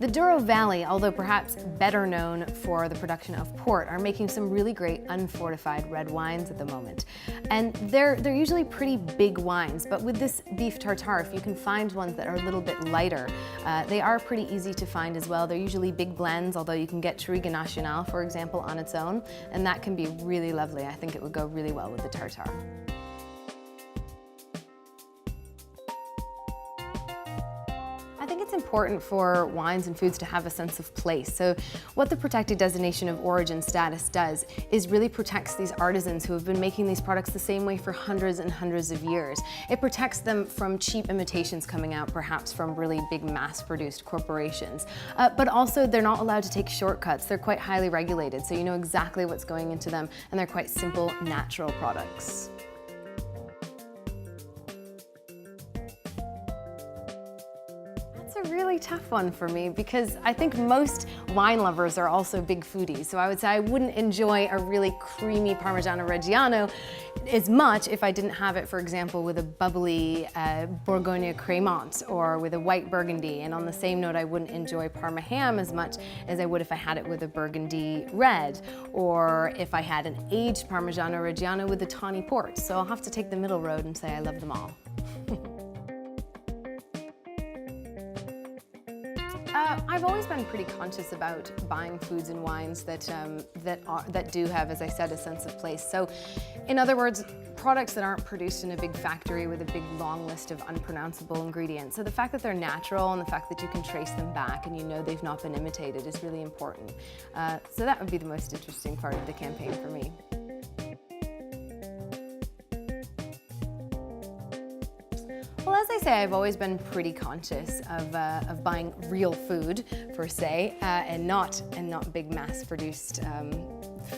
The Douro Valley, although perhaps better known for the production of port, are making some really great unfortified red wines at the moment. And they're usually pretty big wines, but with this beef tartare, if you can find ones that are a little bit lighter, they are pretty easy to find as well. They're usually big blends, although you can get Touriga Nacional, for example, on its own, and that can be really lovely. I think it would go really well with the tartare. I think it's important for wines and foods to have a sense of place. So what the protected designation of origin status does is really protects these artisans who have been making these products the same way for hundreds and hundreds of years. It protects them from cheap imitations coming out perhaps from really big mass-produced corporations. But also they're not allowed to take shortcuts. They're quite highly regulated, so you know exactly what's going into them, and they're quite simple, natural products. It's a really tough one for me because I think most wine lovers are also big foodies. So I would say I wouldn't enjoy a really creamy Parmigiano-Reggiano as much if I didn't have it, for example, with a bubbly Bourgogne Crémant or with a white Burgundy. And on the same note, I wouldn't enjoy Parma Ham as much as I would if I had it with a Burgundy red, or if I had an aged Parmigiano-Reggiano with a tawny port. So I'll have to take the middle road and say I love them all. I've always been pretty conscious about buying foods and wines that do have, as I said, a sense of place. So, in other words, products that aren't produced in a big factory with a big long list of unpronounceable ingredients. So the fact that they're natural and the fact that you can trace them back and you know they've not been imitated is really important. So that would be the most interesting part of the campaign for me. Well, as I say, I've always been pretty conscious of buying real food, per se, and not big mass-produced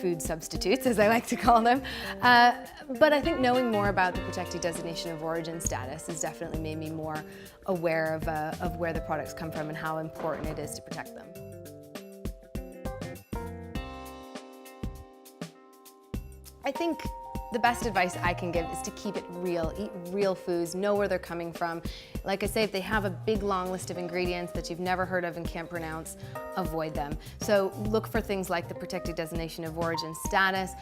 food substitutes, as I like to call them. But I think knowing more about the protected designation of origin status has definitely made me more aware of where the products come from and how important it is to protect them. I think the best advice I can give is to keep it real, eat real foods, know where they're coming from. Like I say, if they have a big long list of ingredients that you've never heard of and can't pronounce, avoid them. So look for things like the protected designation of origin status.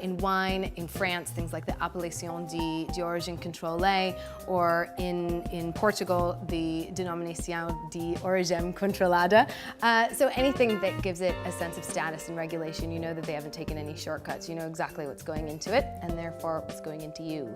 In wine, in France, things like the Appellation d'Origine Contrôlée, or in Portugal, the Denominação de Origem Controlada. So anything that gives it a sense of status and regulation, you know that they haven't taken any shortcuts. You know exactly what's going into it, and therefore what's going into you.